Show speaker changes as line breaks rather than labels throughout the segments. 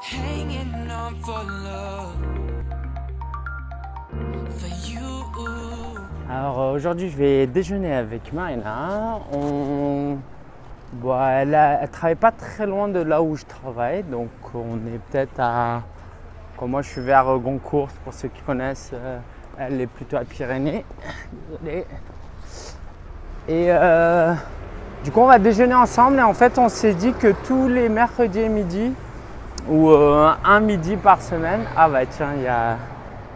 Hanging on for love, for you.
Alors aujourd'hui je vais déjeuner avec Marina. Elle travaille pas très loin de là où je travaille, donc on est peut-être à... Comme moi je suis vers Goncourt, pour ceux qui connaissent, elle est plutôt à Pyrénées. Désolé. Et du coup on va déjeuner ensemble et en fait on s'est dit que tous les mercredis et midi, ou un midi par semaine, ah bah tiens,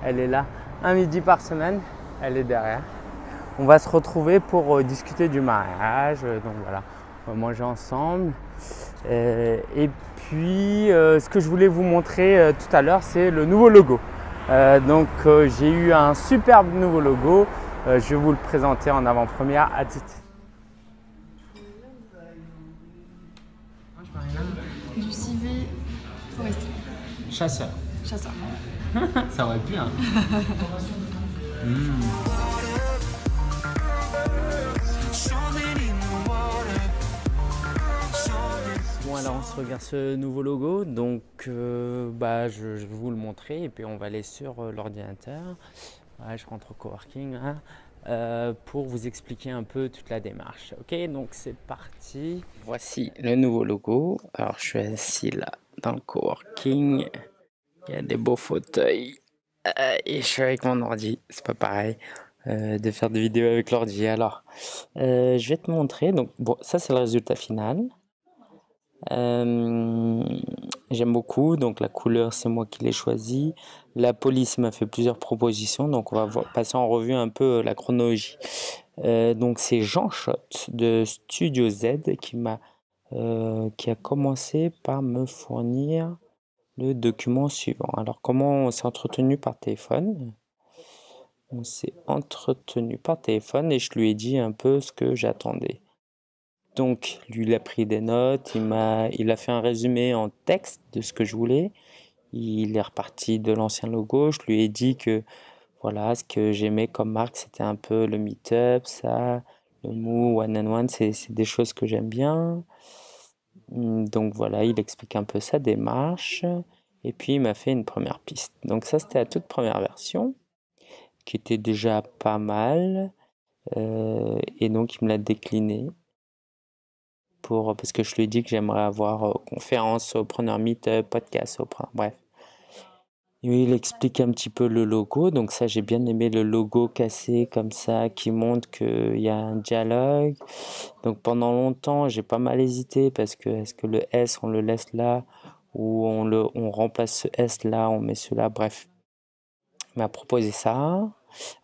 elle est là, un midi par semaine, elle est derrière. On va se retrouver pour discuter du mariage, donc voilà, on va manger ensemble. Et puis ce que je voulais vous montrer tout à l'heure, c'est le nouveau logo. J'ai eu un superbe nouveau logo, je vais vous le présenter en avant-première. À tout.
Du civet forestier.
Chasseur.
Chasseur.
Ça aurait pu, hein. Bon alors on se regarde ce nouveau logo, donc je vais vous le montrer et puis on va aller sur l'ordinateur. Ouais, je rentre au coworking hein, pour vous expliquer un peu toute la démarche. Ok, donc c'est parti. Voici le nouveau logo. Alors je suis assis là dans le coworking. Il y a des beaux fauteuils et je suis avec mon ordi. C'est pas pareil de faire des vidéos avec l'ordi. Alors je vais te montrer. Donc bon, ça c'est le résultat final. J'aime beaucoup, donc la couleur c'est moi qui l'ai choisi. La police m'a fait plusieurs propositions, donc on va passer en revue un peu la chronologie. Donc c'est Jean Schott de Studio Z qui a commencé par me fournir le document suivant. Alors comment on s'est entretenu par téléphone? On s'est entretenu par téléphone et je lui ai dit un peu ce que j'attendais. Donc, lui, il a pris des notes, il a fait un résumé en texte de ce que je voulais. Il est reparti de l'ancien logo. Je lui ai dit que, voilà, ce que j'aimais comme marque, c'était un peu le meet-up, ça, le mou, one and one, c'est des choses que j'aime bien. Donc voilà, il explique un peu sa démarche. Et puis, il m'a fait une première piste. Donc ça, c'était la toute première version, qui était déjà pas mal. Et donc, il me l'a décliné. Parce que je lui ai dit que j'aimerais avoir conférence, preneur meet-up, podcast, bref. Et il explique un petit peu le logo, donc ça j'ai bien aimé le logo cassé comme ça qui montre qu'il y a un dialogue. Donc pendant longtemps j'ai pas mal hésité parce que est-ce que le S on le laisse là ou on remplace ce S là, on met celui-là, bref. Il m'a proposé ça.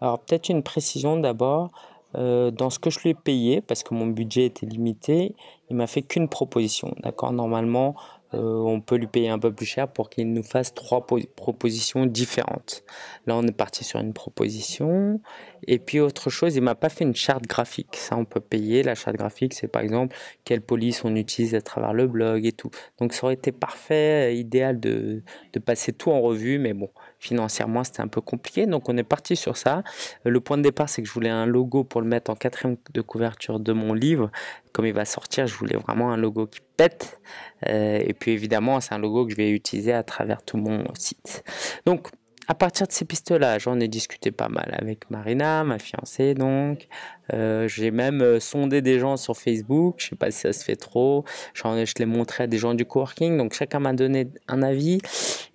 Alors peut-être une précision d'abord. Dans ce que je lui ai payé, parce que mon budget était limité, il m'a fait qu'une proposition. D'accord, normalement, on peut lui payer un peu plus cher pour qu'il nous fasse 3 propositions différentes. Là, on est parti sur une proposition. Et puis autre chose, il m'a pas fait une charte graphique. Ça, on peut payer. La charte graphique, c'est par exemple quelle police on utilise à travers le blog et tout. Donc ça aurait été parfait, idéal de passer tout en revue, mais bon, financièrement, c'était un peu compliqué. Donc on est parti sur ça. Le point de départ, c'est que je voulais un logo pour le mettre en 4e de couverture de mon livre. Comme il va sortir, je voulais vraiment un logo qui pète. Et puis évidemment, c'est un logo que je vais utiliser à travers tout mon site. Donc, à partir de ces pistes-là, j'en ai discuté pas mal avec Marina, ma fiancée donc. J'ai même sondé des gens sur Facebook, je sais pas si ça se fait trop. Je l'ai montré à des gens du coworking, donc chacun m'a donné un avis.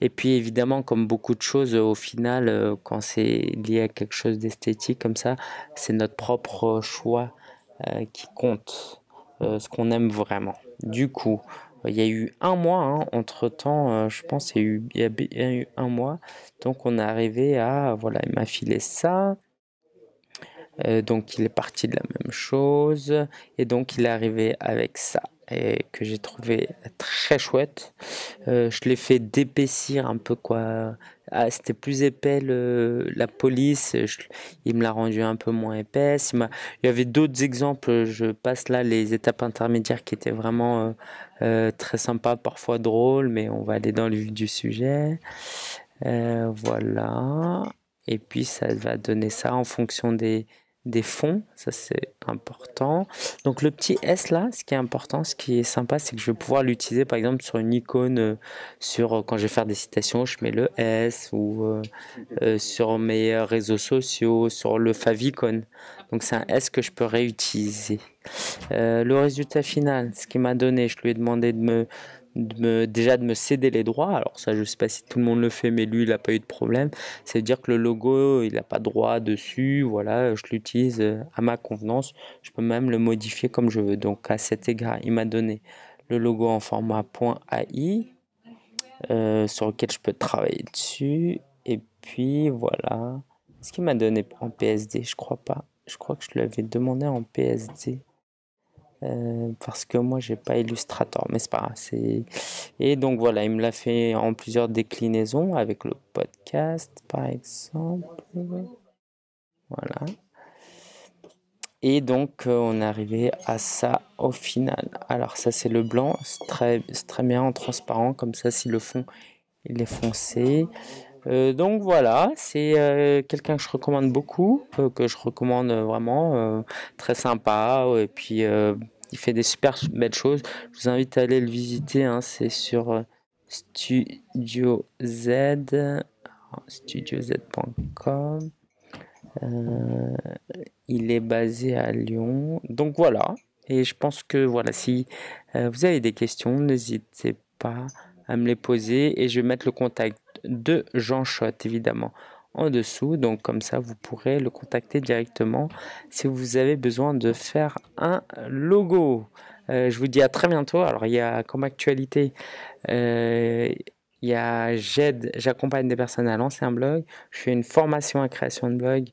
Et puis évidemment, comme beaucoup de choses, au final, quand c'est lié à quelque chose d'esthétique comme ça, c'est notre propre choix qui compte, ce qu'on aime vraiment. Du coup, il y a eu un mois, hein, entre-temps, je pense il y a eu un mois. Donc on est arrivé à, voilà, il m'a filé ça. Donc il est parti de la même chose. Et donc il est arrivé avec ça. Et que j'ai trouvé très chouette. Je l'ai fait d'épaissir un peu quoi. Ah, c'était plus épais la police. Il me l'a rendu un peu moins épaisse. Il y avait d'autres exemples. Je passe là les étapes intermédiaires qui étaient vraiment très sympas, parfois drôles, mais on va aller dans le vif du sujet. Voilà. Et puis ça va donner ça en fonction des des fonds, ça c'est important. Donc le petit S là, ce qui est important, ce qui est sympa, c'est que je vais pouvoir l'utiliser par exemple sur une icône, quand je vais faire des citations, je mets le S, ou sur mes réseaux sociaux, sur le favicon. Donc c'est un S que je peux réutiliser. Le résultat final, ce qu'il m'a donné, je lui ai demandé déjà de me céder les droits. Alors ça, je sais pas si tout le monde le fait, mais lui, il n'a pas eu de problème. C'est-à-dire que le logo, il n'a pas de droit dessus. Voilà, je l'utilise à ma convenance. Je peux même le modifier comme je veux. Donc à cet égard, il m'a donné le logo en format .ai, sur lequel je peux travailler dessus. Et puis voilà. Ce qu'il m'a donné en PSD, je crois pas. Je crois que je lui avais demandé en PSD. Parce que moi j'ai pas Illustrator, mais c'est pas grave. Et donc voilà, il me l'a fait en plusieurs déclinaisons avec le podcast par exemple. Voilà. Et donc on est arrivé à ça au final. Alors ça c'est le blanc, c'est très bien en transparent, comme ça si le fond il est foncé. Donc voilà, c'est quelqu'un que je recommande beaucoup, que je recommande vraiment, très sympa, et puis il fait des super belles choses. Je vous invite à aller le visiter, hein, c'est sur Studio Z, studioz.com. Il est basé à Lyon. Donc voilà, et je pense que voilà, si vous avez des questions, n'hésitez pas à me les poser, et je vais mettre le contact de Jean Schott évidemment en dessous, donc comme ça vous pourrez le contacter directement si vous avez besoin de faire un logo. Je vous dis à très bientôt. Alors il y a comme actualité, il y a j'accompagne des personnes à lancer un blog, je fais une formation à création de blog.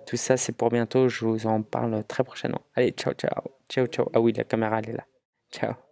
Tout ça c'est pour bientôt, je vous en parle très prochainement. Allez, ciao ciao, ciao ciao. Ah oui, la caméra elle est là. Ciao.